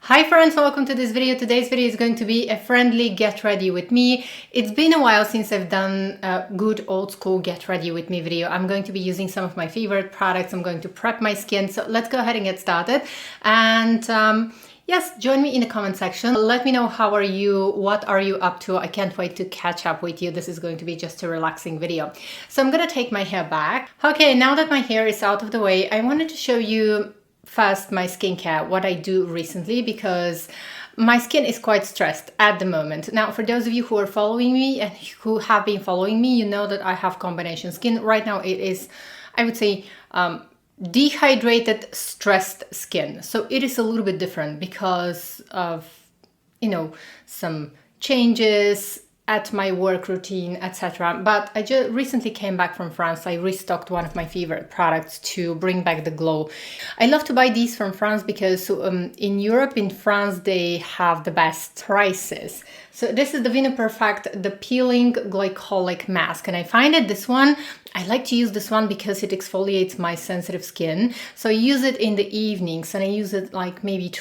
Hi friends, welcome to this video. Today's video is going to be a friendly get ready with me. It's been a while since I've done a good old school get ready with me video. I'm going to be using some of my favorite products. I'm going to prep my skin. So let's go ahead and get started. And yes, join me in the comment section. Let me know how are you, what are you up to. I can't wait to catch up with you. This is going to be just a relaxing video. So I'm gonna take my hair back. Okay, now that my hair is out of the way, I wanted to show you first my skincare, what I do recently, because my skin is quite stressed at the moment. Now, for those of you who are following me and who have been following me, you know that I have combination skin. Right now it is, I would say, dehydrated, stressed skin. So it is a little bit different because of, you know, some changes at my work routine, etc. But I just recently came back from France. I restocked one of my favorite products to bring back the glow. I love to buy these from France because in Europe, in France, they have the best prices. So this is the Avene Perfect, the peeling glycolic mask. And I find that this one, I like to use this one because it exfoliates my sensitive skin. So I use it in the evenings and I use it like maybe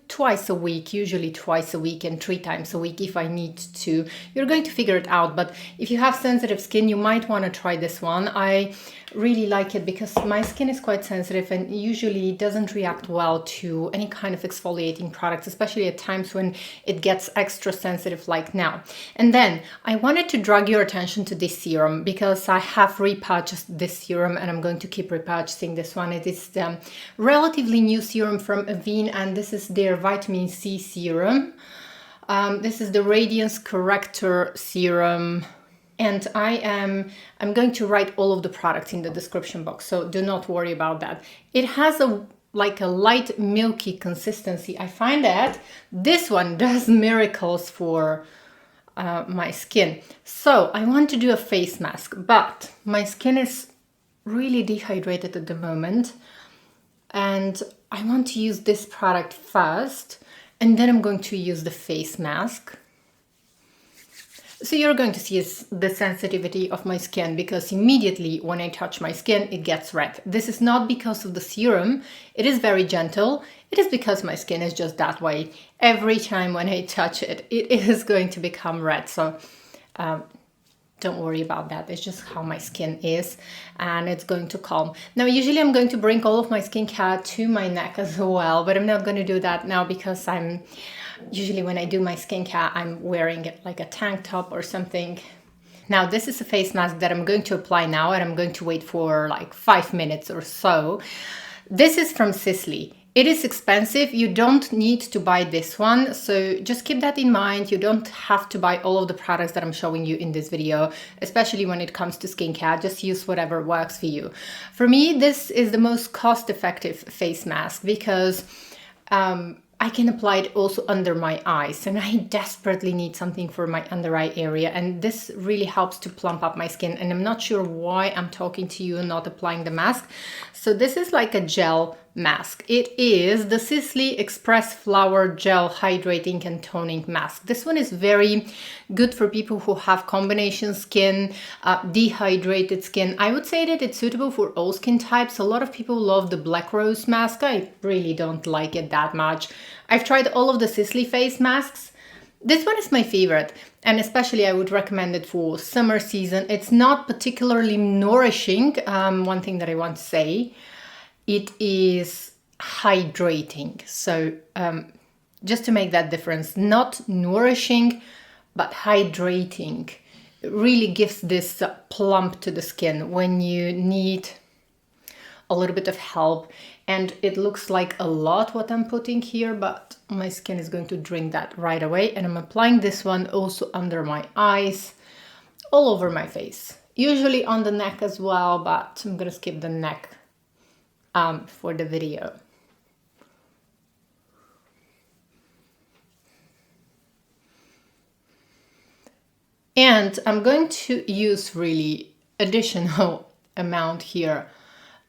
twice a week, usually twice a week and 3 times a week if I need to. You're going to figure it out, but if you have sensitive skin, you might want to try this one. I really like it because my skin is quite sensitive and usually doesn't react well to any kind of exfoliating products, especially at times when it gets extra sensitive like now. And then I wanted to drag your attention to this serum because I have repurchased this serum and I'm going to keep repurchasing this one. It is the relatively new serum from Avene, and this is their vitamin C serum. This is the Radiance Corrector Serum. And I'm going to write all of the products in the description box, so do not worry about that. It has like a light milky consistency. I find that this one does miracles for my skin. So I want to do a face mask, but my skin is really dehydrated at the moment. And I want to use this product first, and then I'm going to use the face mask. So you're going to see the sensitivity of my skin because immediately when I touch my skin, it gets red. This is not because of the serum. It is very gentle. It is because my skin is just that way. Every time when I touch it, it is going to become red. So don't worry about that. It's just how my skin is and it's going to calm. Now, usually I'm going to bring all of my skincare to my neck as well, but I'm not going to do that now because usually when I do my skincare, I'm wearing it like a tank top or something. Now, this is a face mask that I'm going to apply now and I'm going to wait for like 5 minutes or so. This is from Sisley. It is expensive. You don't need to buy this one. So just keep that in mind. You don't have to buy all of the products that I'm showing you in this video, especially when it comes to skincare. Just use whatever works for you. For me, this is the most cost-effective face mask because I can apply it also under my eyes, and I desperately need something for my under eye area, and this really helps to plump up my skin. And I'm not sure why I'm talking to you and not applying the mask. So this is like a gel mask. It is the Sisley Express Flower Gel Hydrating and Toning Mask. This one is very good for people who have combination skin, dehydrated skin. I would say that it's suitable for all skin types. A lot of people love the Black Rose mask. I really don't like it that much. I've tried all of the Sisley face masks. This one is my favorite, and especially I would recommend it for summer season. It's not particularly nourishing, one thing that I want to say. It is hydrating. So just to make that difference, not nourishing, but hydrating. It really gives this plump to the skin when you need a little bit of help. And it looks like a lot what I'm putting here, but my skin is going to drink that right away. And I'm applying this one also under my eyes, all over my face. Usually on the neck as well, but I'm gonna skip the neck for the video. And I'm going to use really additional amount here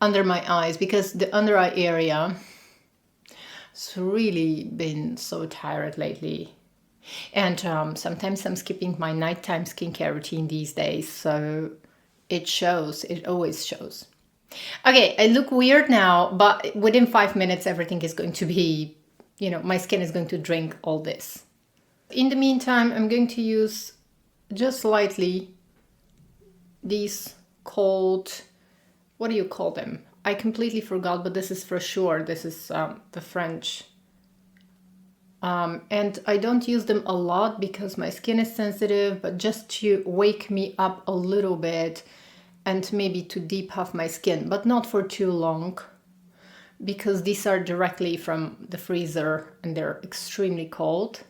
under my eyes because the under eye area has really been so tired lately. And sometimes I'm skipping my nighttime skincare routine these days, so it shows, it always shows. Okay, I look weird now, but within 5 minutes, everything is going to be you know, my skin is going to drink all this. In the meantime, I'm going to use just lightly these called, what do you call them? I completely forgot, but this is for sure. This is the French. And I don't use them a lot because my skin is sensitive, but just to wake me up a little bit and maybe to depuff my skin, but not for too long, because these are directly from the freezer and they're extremely cold.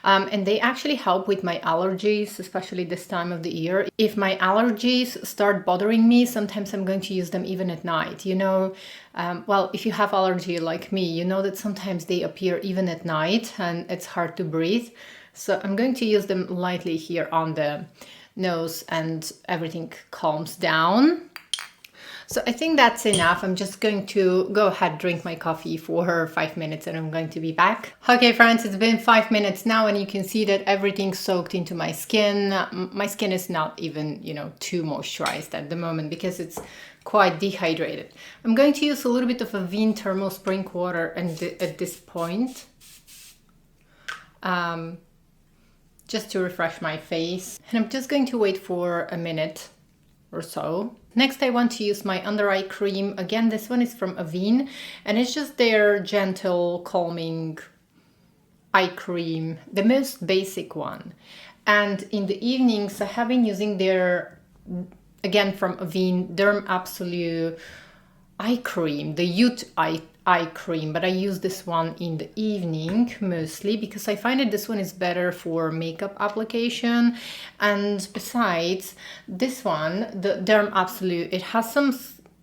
And they actually help with my allergies, especially this time of the year. If my allergies start bothering me, sometimes I'm going to use them even at night. You know, well, if you have allergy like me, you know that sometimes they appear even at night and it's hard to breathe. So I'm going to use them lightly here on the nose and everything calms down. So I think that's enough. I'm just going to go ahead, drink my coffee for 5 minutes and I'm going to be back. Okay, friends, it's been 5 minutes now and you can see that everything's soaked into my skin. My skin is not even, you know, too moisturized at the moment because it's quite dehydrated. I'm going to use a little bit of Avene thermal spring water and at this point, just to refresh my face. And I'm just going to wait for a minute or so. Next, I want to use my under eye cream. Again, this one is from Avene and it's just their gentle, calming eye cream, the most basic one. And in the evenings, I have been using their, again from Avene, DermAbsolu eye cream, the youth eye cream, but I use this one in the evening mostly because I find that this one is better for makeup application. And besides, this one, the DermAbsolu, it has some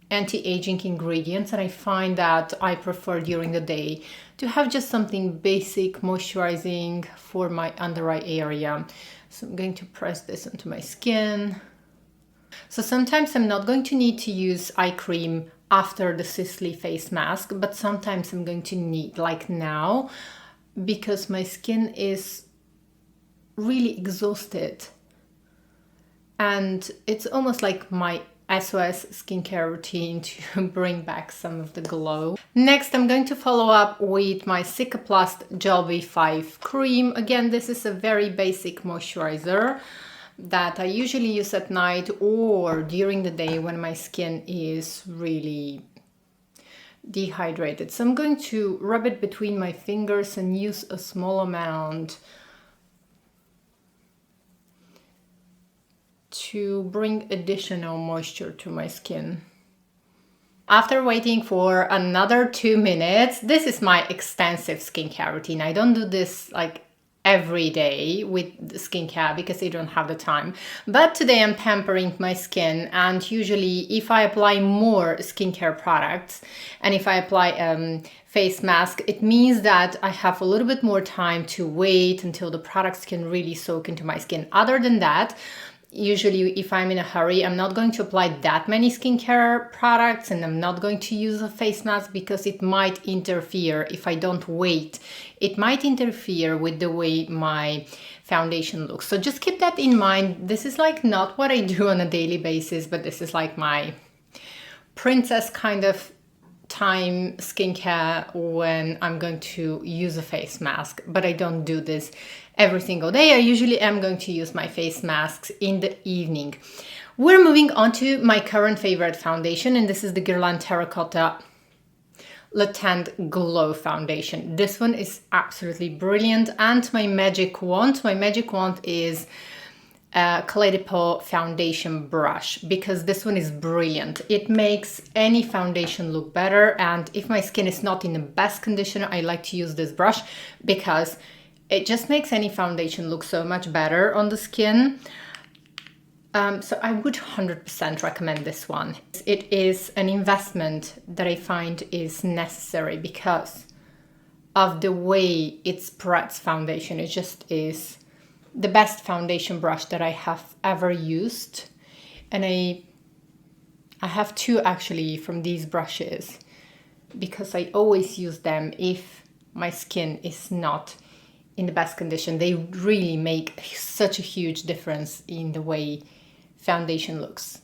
anti-aging ingredients and I find that I prefer during the day to have just something basic moisturizing for my under eye area. So I'm going to press this onto my skin. So sometimes I'm not going to need to use eye cream after the Sisley face mask, but sometimes I'm going to need, like now, because my skin is really exhausted and it's almost like my SOS skincare routine to bring back some of the glow. Next, I'm going to follow up with my Cicaplast Gel V5 cream. Again, this is a very basic moisturizer that I usually use at night or during the day when my skin is really dehydrated. So I'm going to rub it between my fingers and use a small amount to bring additional moisture to my skin. After waiting for another 2 minutes, this is my extensive skincare routine. I don't do this like every day with skincare because I don't have the time. But today I'm pampering my skin, and usually if I apply more skincare products and if I apply face mask, it means that I have a little bit more time to wait until the products can really soak into my skin. Other than that, usually if I'm in a hurry, I'm not going to apply that many skincare products and I'm not going to use a face mask because it might interfere if I don't wait. It might interfere with the way my foundation looks. So just keep that in mind. This is like not what I do on a daily basis, but this is like my princess kind of time skincare when I'm going to use a face mask, but I don't do this every single day. I usually am going to use my face masks in the evening. We're moving on to my current favorite foundation, and this is the Guerlain Terracotta Le Teint Glow Foundation. This one is absolutely brilliant, and my magic wand is a Clé de Peau foundation brush, because this one is brilliant. It makes any foundation look better, and if my skin is not in the best condition, I like to use this brush because it just makes any foundation look so much better on the skin. So I would 100% recommend this one. It is an investment that I find is necessary because of the way it spreads foundation. It just is the best foundation brush that I have ever used. And I have two actually from these brushes because I always use them if my skin is not in the best condition. They really make such a huge difference in the way foundation looks.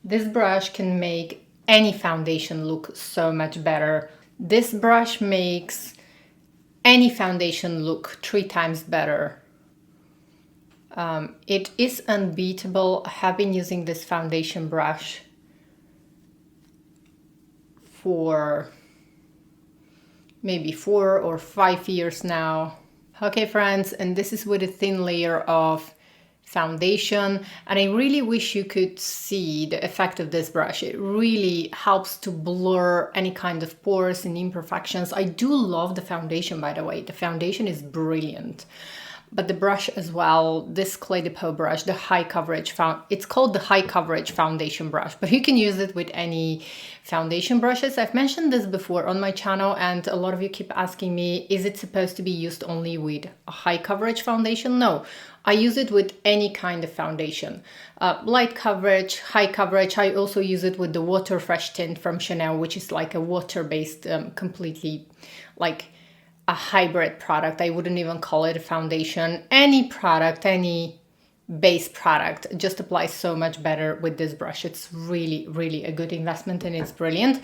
This brush can make any foundation look so much better. This brush makes any foundation look 3 times better. It is unbeatable. I have been using this foundation brush for maybe 4 or 5 years now. Okay friends, and this is with a thin layer of foundation, and I really wish you could see the effect of this brush. It really helps to blur any kind of pores and imperfections. I do love the foundation, by the way. The foundation is brilliant. But the brush as well, this Clé de Peau brush, the high coverage, it's called the high coverage foundation brush, but you can use it with any foundation brushes. I've mentioned this before on my channel, and a lot of you keep asking me, is it supposed to be used only with a high coverage foundation? No, I use it with any kind of foundation. Light coverage, high coverage. I also use it with the Water Fresh tint from Chanel, which is like a water-based, completely like a hybrid product. I wouldn't even call it a foundation. Any product, any base product just applies so much better with this brush. It's really, really a good investment and it's brilliant.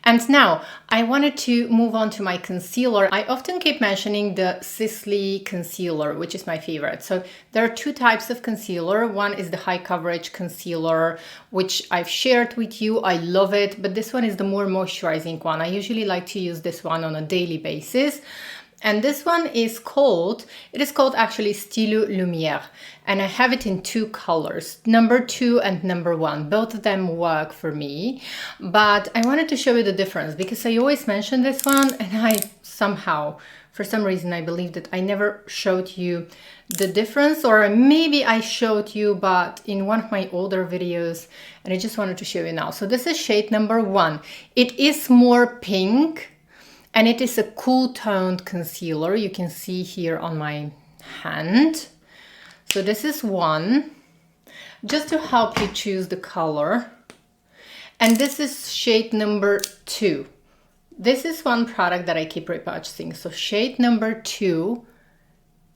And now I wanted to move on to my concealer. I often keep mentioning the Sisley concealer, which is my favorite. So there are 2 types of concealer. One is the high coverage concealer, which I've shared with you. I love it, but this one is the more moisturizing one. I usually like to use this one on a daily basis. And this one is called, it is called actually Stylo Lumière. And I have it in 2 colors, number 2 and number 1. Both of them work for me. But I wanted to show you the difference because I always mention this one, and I somehow, for some reason, I believe that I never showed you the difference, or maybe I showed you, but in one of my older videos, and I just wanted to show you now. So this is shade number 1. It is more pink. And it is a cool toned concealer. You can see here on my hand. So this is 1, just to help you choose the color. And this is shade number 2. This is one product that I keep repurchasing. So shade number 2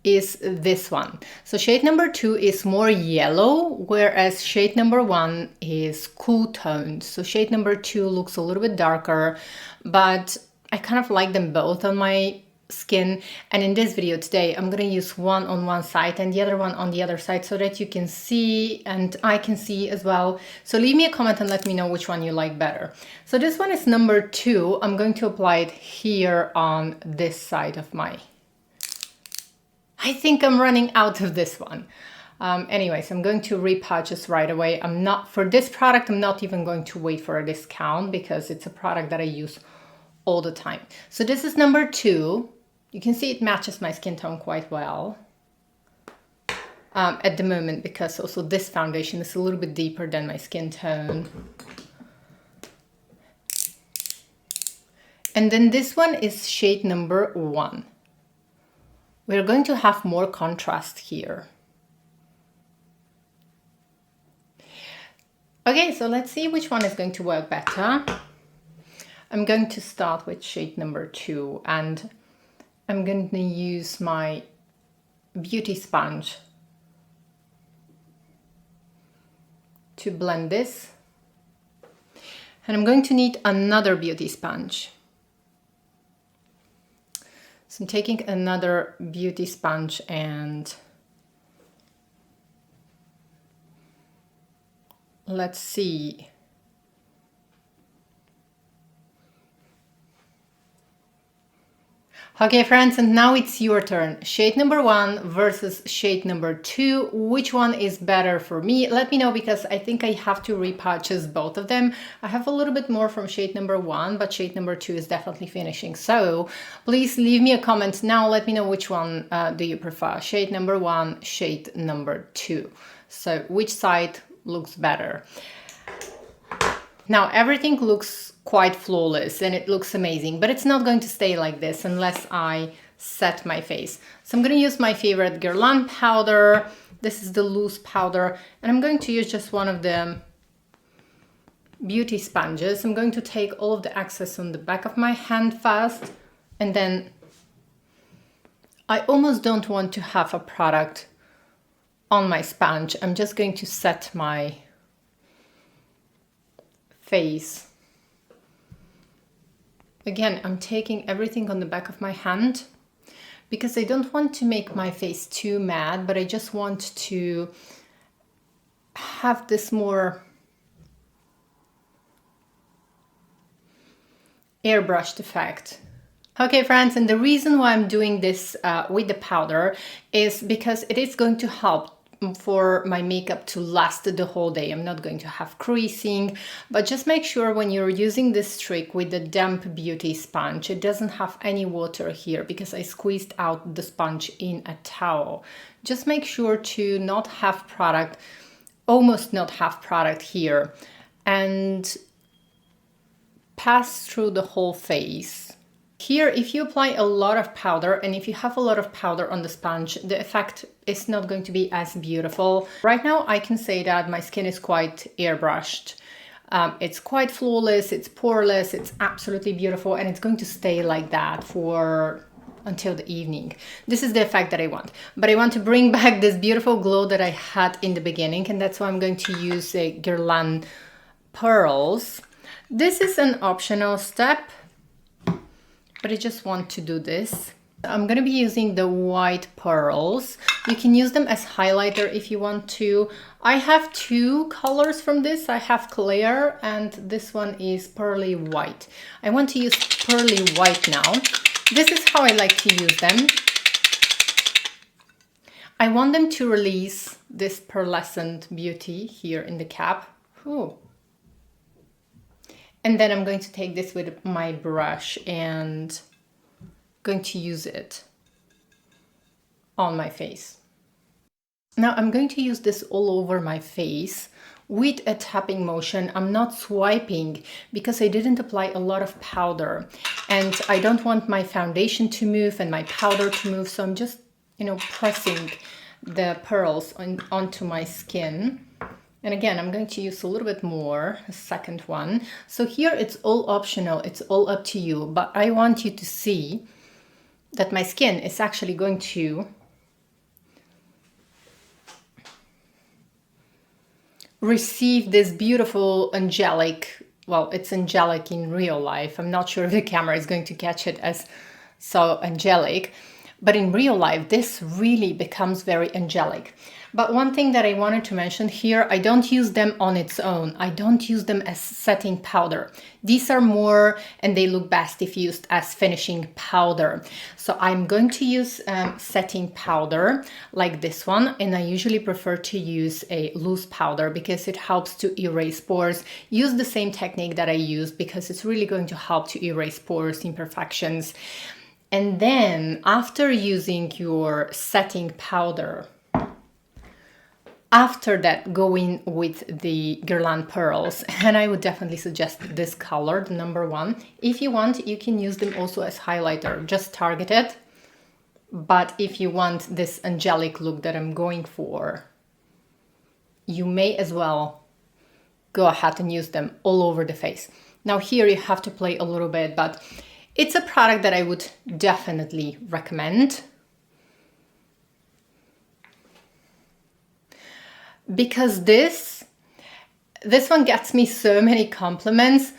is this one. So shade number 2 is more yellow, whereas shade number 1 is cool toned. So shade number 2 looks a little bit darker, but I kind of like them both on my skin. And in this video today, I'm going to use one on one side and the other one on the other side so that you can see and I can see as well. So leave me a comment and let me know which one you like better. So this one is number 2. I'm going to apply it here on this side of my... I think I'm running out of this one. Anyways, I'm going to repurchase right away. For this product, I'm not even going to wait for a discount because it's a product that I use all the time. So this is number 2. You can see it matches my skin tone quite well at the moment, because also this foundation is a little bit deeper than my skin tone. And then this one is shade number 1. We're going to have more contrast here. Okay, so let's see which one is going to work better. I'm going to start with shade number 2, and I'm going to use my beauty sponge to blend this. And I'm going to need another beauty sponge. So I'm taking another beauty sponge and let's see. Okay friends, and now it's your turn. Shade number 1 versus shade number 2. Which one is better for me? Let me know, because I think I have to repurchase both of them. I have a little bit more from shade number 1, but shade number 2 is definitely finishing. So please leave me a comment now. Let me know which one do you prefer. Shade number 1, shade number 2. So which side looks better? Now everything looks quite flawless and it looks amazing, but it's not going to stay like this unless I set my face. So I'm going to use my favorite Guerlain powder. This is the loose powder, and I'm going to use just one of the beauty sponges. I'm going to take all of the excess on the back of my hand first, and then I almost don't want to have a product on my sponge. I'm just going to set my face. Again, I'm taking everything on the back of my hand. because I don't want to make my face too matte, but I just want to have this more airbrushed effect. Okay friends, and the reason why I'm doing this with the powder is because it is going to help for my makeup to last the whole day. I'm not going to have creasing, but just make sure when you're using this trick with the damp beauty sponge, it doesn't have any water here because I squeezed out the sponge in a towel. Just make sure to not have product, almost not have product here, and pass through the whole face. Here, if you apply a lot of powder, and if you have a lot of powder on the sponge, the effect is not going to be as beautiful. Right now, I can say that my skin is quite airbrushed. It's quite flawless, it's poreless, it's absolutely beautiful, and it's going to stay like that for until the evening. This is the effect that I want. But I want to bring back this beautiful glow that I had in the beginning, and that's why I'm going to use a Guerlain pearls. This is an optional step, but I just want to do this. I'm going to be using the white pearls. You can use them as highlighter if you want to. I have two colors from this. I have clear and this one is pearly white. I want to use pearly white now. This is how I like to use them. I want them to release this pearlescent beauty here in the cap. Ooh. And then I'm going to take this with my brush and going to use it on my face. Now I'm going to use this all over my face with a tapping motion. I'm not swiping because I didn't apply a lot of powder and I don't want my foundation to move and my powder to move. So I'm just, pressing the pearls onto my skin. And again, I'm going to use a little bit more, a second one. So here it's all optional, it's all up to you, but I want you to see that my skin is actually going to receive this beautiful angelic, well, it's angelic in real life. I'm not sure if the camera is going to catch it as so angelic, but in real life, this really becomes very angelic. But one thing that I wanted to mention here, I don't use them on its own. I don't use them as setting powder. These are more, and they look best if used as finishing powder. So I'm going to use setting powder like this one, and I usually prefer to use a loose powder because it helps to erase pores. Use the same technique that I used because it's really going to help to erase pores, imperfections. And then after using your setting powder, after that, go in with the Guerlain pearls, and I would definitely suggest this color, the number 1. If you want, you can use them also as highlighter, just target it. But if you want this angelic look that I'm going for, you may as well go ahead and use them all over the face. Now here you have to play a little bit, but it's a product that I would definitely recommend. Because this one gets me so many compliments.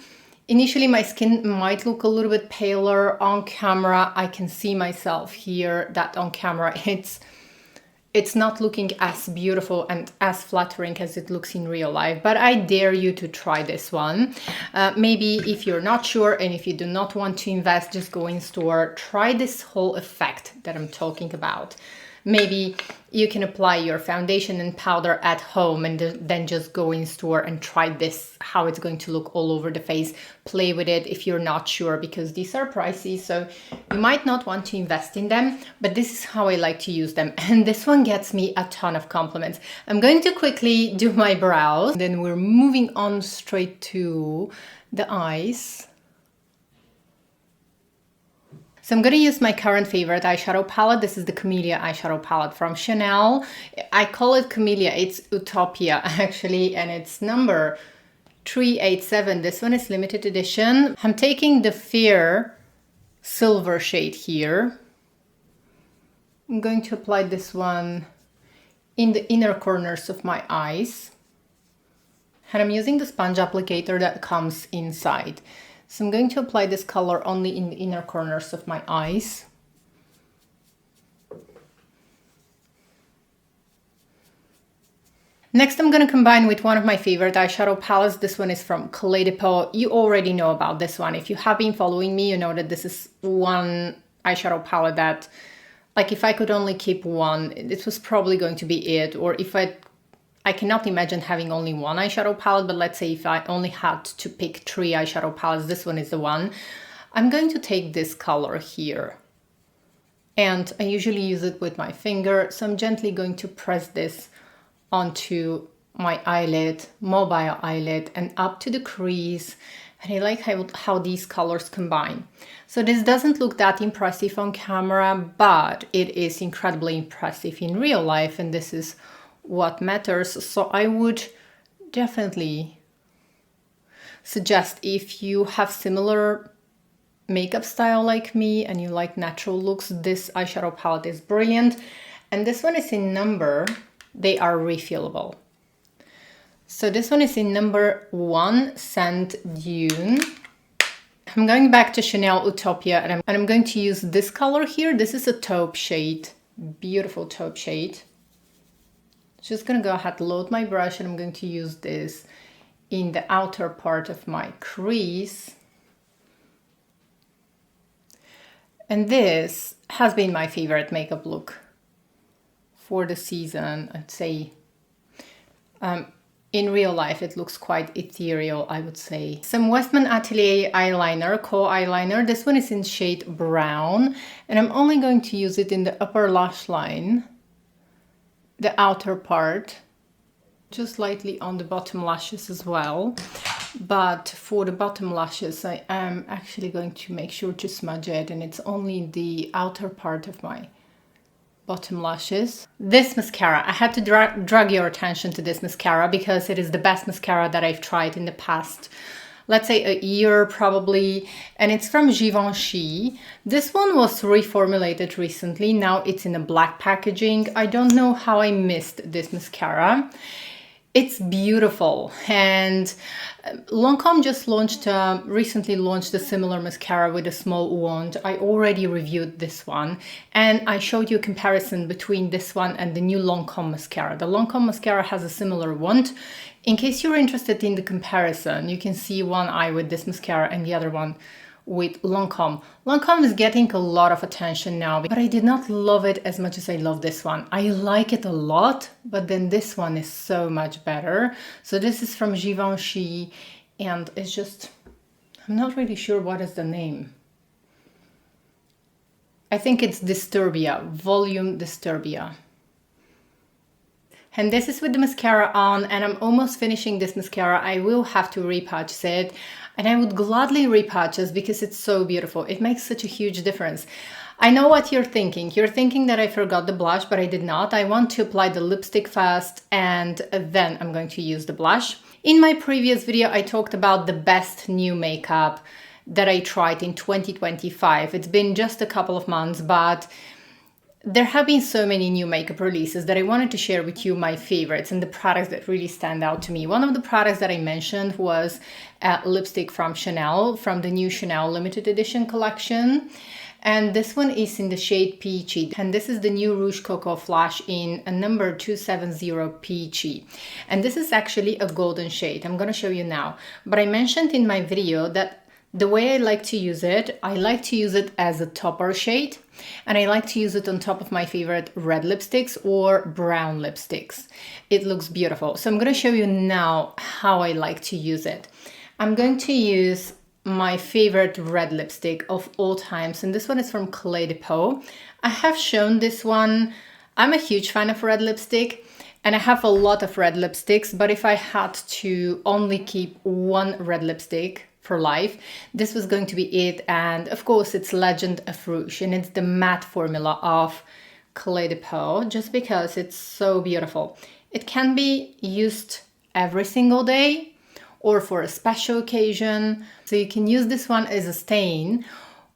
Initially, my skin might look a little bit paler on camera. I can see myself here that on camera it's not looking as beautiful and as flattering as it looks in real life. But I dare you to try this one. Maybe if you're not sure and if you do not want to invest, just go in store, try this whole effect that I'm talking about. Maybe you can apply your foundation and powder at home and then just go in store and try this, how it's going to look all over the face. Play with it if you're not sure, because these are pricey, so you might not want to invest in them, but this is how I like to use them. And this one gets me a ton of compliments. I'm going to quickly do my brows, then we're moving on straight to the eyes. So I'm going to use my current favorite eyeshadow palette. This is the Camellia eyeshadow palette from Chanel. I call it Camellia, it's Utopia actually, and it's number 387. This one is limited edition. I'm taking the Fair silver shade here. I'm going to apply this one in the inner corners of my eyes. And I'm using the sponge applicator that comes inside. So I'm going to apply this color only in the inner corners of my eyes. Next, I'm going to combine with one of my favorite eyeshadow palettes. This one is from Guerlain Terracotta. You already know about this one. If you have been following me, you know that this is one eyeshadow palette that, like, if I could only keep one, this was probably going to be it. Or if I cannot imagine having only one eyeshadow palette, but let's say if I only had to pick 3 eyeshadow palettes, this one is the one. I'm going to take this color here. And I usually use it with my finger, so I'm gently going to press this onto my eyelid, mobile eyelid, and up to the crease. And I like how these colors combine. So this doesn't look that impressive on camera, but it is incredibly impressive in real life, and this is what matters. So I would definitely suggest, if you have similar makeup style like me and you like natural looks, this eyeshadow palette is brilliant. And this one is in number, they are refillable. So this one is in number 1, Sand Dune. I'm going back to Chanel Utopia, and I'm going to use this color here. This is a taupe shade, beautiful taupe shade. Just gonna go ahead, load my brush, and I'm going to use this in the outer part of my crease. And this has been my favorite makeup look for the season, I'd say. In real life, it looks quite ethereal, I would say. Some Westman Atelier eyeliner, co-eyeliner. This one is in shade brown, and I'm only going to use it in the upper lash line, the outer part, just lightly on the bottom lashes as well. But for the bottom lashes, I am actually going to make sure to smudge it, and it's only the outer part of my bottom lashes. This mascara, I had to drag your attention to this mascara because it is the best mascara that I've tried in the past, let's say a year probably, and it's from Givenchy. This one was reformulated recently. Now it's in a black packaging. I don't know how I missed this mascara. It's beautiful, and Lancome just recently launched a similar mascara with a small wand. I already reviewed this one, and I showed you a comparison between this one and the new Lancome mascara. The Lancome mascara has a similar wand. In case you're interested in the comparison, you can see one eye with this mascara and the other one with Lancome. Lancome is getting a lot of attention now, but I did not love it as much as I love this one. I like it a lot, but then this one is so much better. So this is from Givenchy, and it's just, I'm not really sure what is the name. I think it's Disturbia, Volume Disturbia. And this is with the mascara on, and I'm almost finishing this mascara. I will have to repurchase it, and I would gladly repurchase because it's so beautiful. It makes such a huge difference. I know what you're thinking. You're thinking that I forgot the blush, but I did not. I want to apply the lipstick first, and then I'm going to use the blush. In my previous video, I talked about the best new makeup that I tried in 2025. It's been just a couple of months, but there have been so many new makeup releases that I wanted to share with you my favorites and the products that really stand out to me. One of the products that I mentioned was a lipstick from Chanel, from the new Chanel limited edition collection. And this one is in the shade Peachy. And this is the new Rouge Coco Flash in a number 270 Peachy. And this is actually a golden shade. I'm going to show you now. But I mentioned in my video that the way I like to use it, I like to use it as a topper shade, and I like to use it on top of my favorite red lipsticks or brown lipsticks. It looks beautiful. So I'm going to show you now how I like to use it. I'm going to use my favorite red lipstick of all times, and this one is from Guerlain Terracotta. I have shown this one. I'm a huge fan of red lipstick, and I have a lot of red lipsticks, but if I had to only keep one red lipstick for life, this was going to be it. And of course, it's Legend of Rouge, and it's the matte formula of Guerlain Terracotta, just because it's so beautiful. It can be used every single day or for a special occasion. So you can use this one as a stain,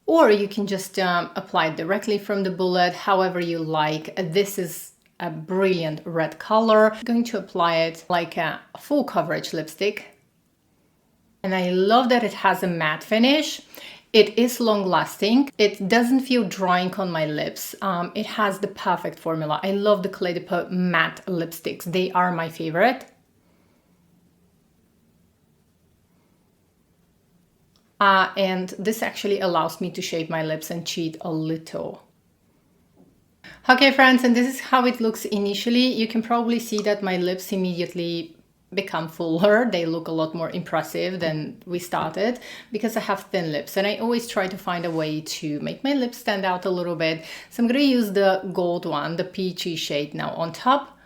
or you can just apply it directly from the bullet, however you like. This is a brilliant red color. I'm going to apply it like a full coverage lipstick. And I love that it has a matte finish. It is long lasting. It doesn't feel drying on my lips. It has the perfect formula. I love the Clé de Peau matte lipsticks. They are my favorite. And this actually allows me to shape my lips and cheat a little. Okay friends, and this is how it looks initially. You can probably see that my lips immediately become fuller. They look a lot more impressive than we started because I have thin lips, and I always try to find a way to make my lips stand out a little bit. So I'm going to use the gold one, the peachy shade now on top,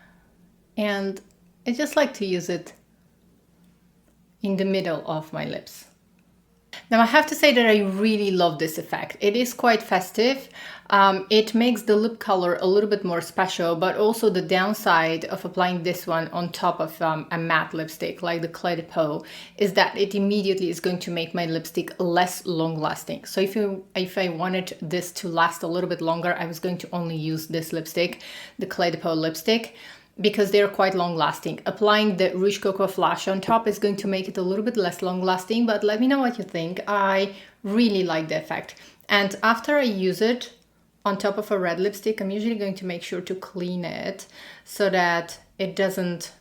and I just like to use it in the middle of my lips. Now I have to say that I really love this effect. It is quite festive. It makes the lip color a little bit more special, but also the downside of applying this one on top of a matte lipstick like the Clé de Peau is that it immediately is going to make my lipstick less long lasting. So if I wanted this to last a little bit longer, I was going to only use this lipstick, the Clé de Peau lipstick, because they're quite long lasting. Applying the Rouge Coco Flash on top is going to make it a little bit less long lasting, but let me know what you think. I really like the effect. And after I use it on top of a red lipstick, I'm usually going to make sure to clean it so that it doesn't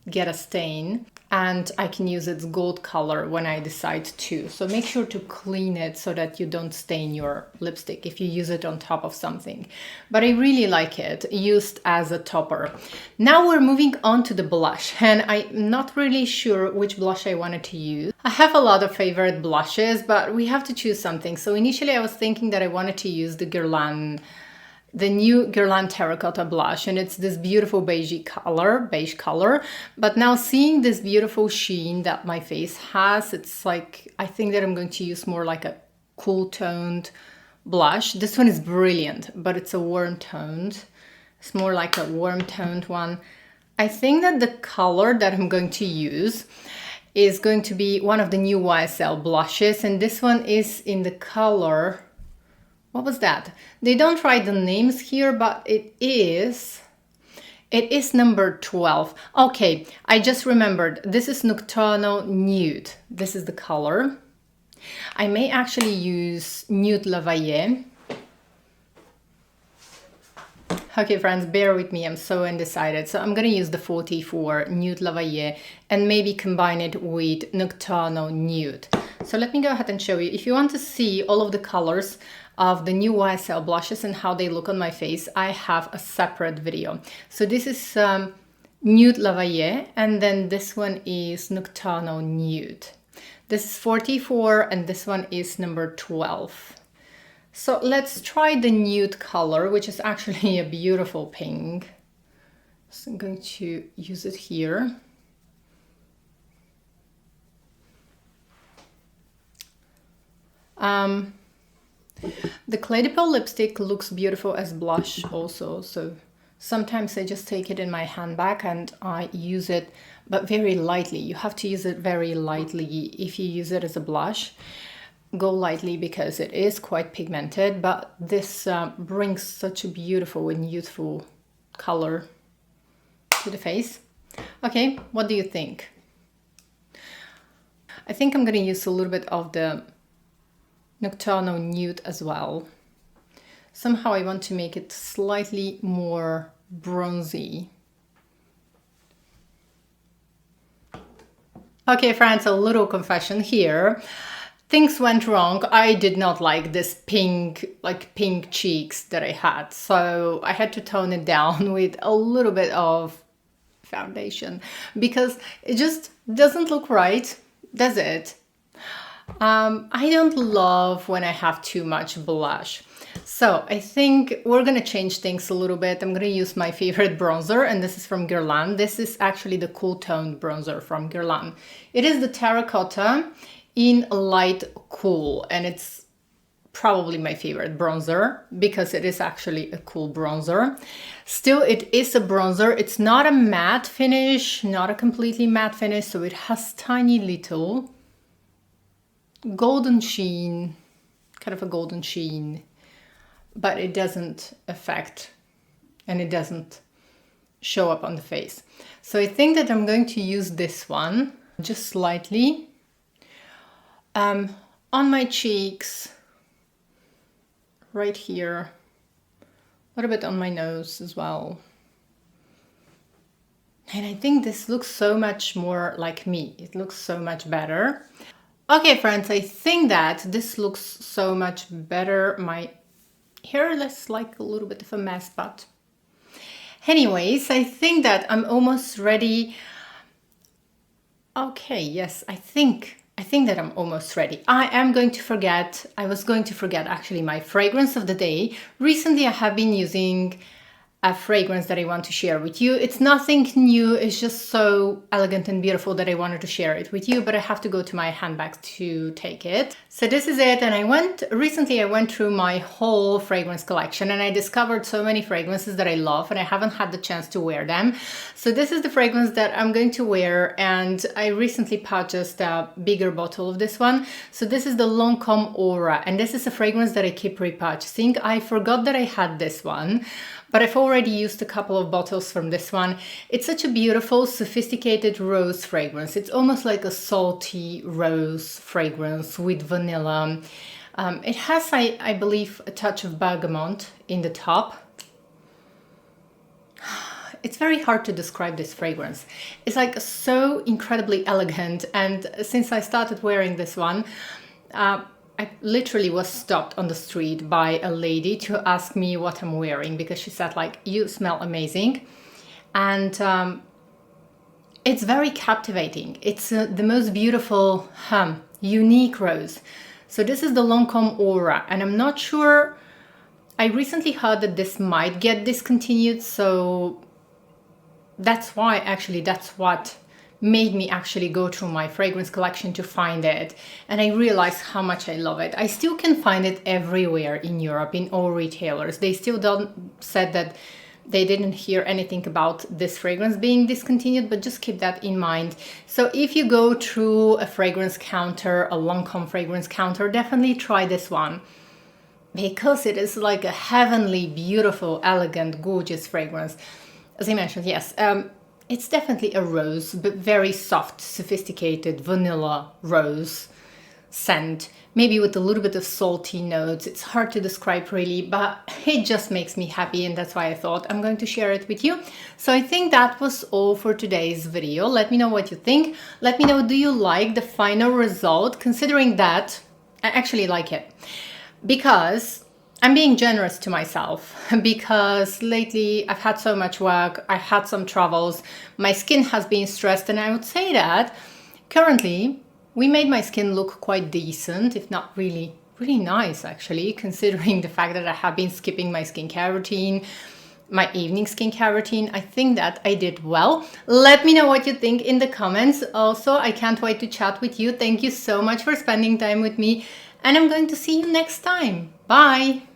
get a stain, and I can use its gold color when I decide to. So make sure to clean it so that you don't stain your lipstick if you use it on top of something. But I really like it used as a topper. Now we're moving on to the blush, and I'm not really sure which blush I wanted to use. I have a lot of favorite blushes, but we have to choose something. So initially I was thinking that I wanted to use the new Guerlain Terracotta blush, and it's this beautiful beige color. But now seeing this beautiful sheen that my face has, it's like, I think that I'm going to use more like a cool toned blush. This one is brilliant, but it's a warm toned. It's more like a warm toned one. I think that the color that I'm going to use is going to be one of the new YSL blushes, and this one is in the color, what was that? They don't write the names here, but it is number 12. Okay, I just remembered. This is Nocturnal Nude. This is the color. I may actually use Nude Lavayer. Okay, friends, bear with me. I'm so undecided. So I'm going to use the 44 Nude Lavayer and maybe combine it with Nocturnal Nude. So let me go ahead and show you. If you want to see all of the colors of the new YSL blushes and how they look on my face, I have a separate video. So this is Nude Lavayer, and then this one is Nocturnal Nude. This is 44 and this one is number 12. So let's try the nude color, which is actually a beautiful pink. So I'm going to use it here. The Clé de Peau lipstick looks beautiful as blush also, so sometimes I just take it in my handbag and I use it, but very lightly. You have to use it very lightly if you use it as a blush. Go lightly because it is quite pigmented, but this brings such a beautiful and youthful color to the face. Okay, what do you think? I think I'm going to use a little bit of the Nocturnal Nude as well. Somehow I want to make it slightly more bronzy. Okay, friends, a little confession here. Things went wrong. I did not like this pink cheeks that I had. So I had to tone it down with a little bit of foundation because it just doesn't look right, does it? I don't love when I have too much blush. So I think we're gonna change things a little bit. I'm gonna use my favorite bronzer, and this is from Guerlain. This is actually the cool toned bronzer from Guerlain. It is the Terracotta in light cool, and it's probably my favorite bronzer because it is actually a cool bronzer. Still, it is a bronzer. It's not a matte finish, not a completely matte finish, so it has tiny little golden sheen, kind of a golden sheen, but it doesn't affect and it doesn't show up on the face. So I think that I'm going to use this one just slightly on my cheeks, right here, a little bit on my nose as well. And I think this looks so much more like me. It looks so much better. Okay, friends, I think that this looks so much better. My hair is like a little bit of a mess, but anyways, I think that I'm almost ready. Okay, yes, I think that I'm almost ready. I was going to forget actually my fragrance of the day. Recently I have been using a fragrance that I want to share with you. It's nothing new, it's just so elegant and beautiful that I wanted to share it with you, but I have to go to my handbag to take it. So this is it, and recently I went through my whole fragrance collection and I discovered so many fragrances that I love and I haven't had the chance to wear them. So this is the fragrance that I'm going to wear, and I recently purchased a bigger bottle of this one. So this is the Lancôme Aura, and this is a fragrance that I keep repurchasing. I forgot that I had this one, but I've already used a couple of bottles from this one. It's such a beautiful, sophisticated rose fragrance. It's almost like a salty rose fragrance with vanilla. It has, I believe, a touch of bergamot in the top. It's very hard to describe this fragrance. It's like so incredibly elegant, and since I started wearing this one, I literally was stopped on the street by a lady to ask me what I'm wearing, because she said like, you smell amazing. And it's very captivating. It's the most beautiful, unique rose. So this is the Lancôme Aura, and I'm not sure, I recently heard that this might get discontinued, so that's what made me actually go through my fragrance collection to find it, and I realized how much I love it. I still can find it everywhere in Europe, in all retailers. They still said that they didn't hear anything about this fragrance being discontinued, but just keep that in mind. So if you go through a fragrance counter, a Lancôme fragrance counter, definitely try this one, because it is like a heavenly, beautiful, elegant, gorgeous fragrance. As I mentioned, yes, it's definitely a rose, but very soft, sophisticated vanilla rose scent, maybe with a little bit of salty notes. It's hard to describe really, but it just makes me happy, and that's why I thought I'm going to share it with you. So I think that was all for today's video. Let me know what you think. Let me know, do you like the final result? Considering that I actually like it, because I'm being generous to myself, because lately I've had so much work, I've had some travels, my skin has been stressed, and I would say that currently we made my skin look quite decent, if not really nice actually, considering the fact that I have been skipping my skincare routine, my evening skincare routine. I think that I did well. Let me know what you think in the comments. Also, I can't wait to chat with you. Thank you so much for spending time with me, and I'm going to see you next time. Bye!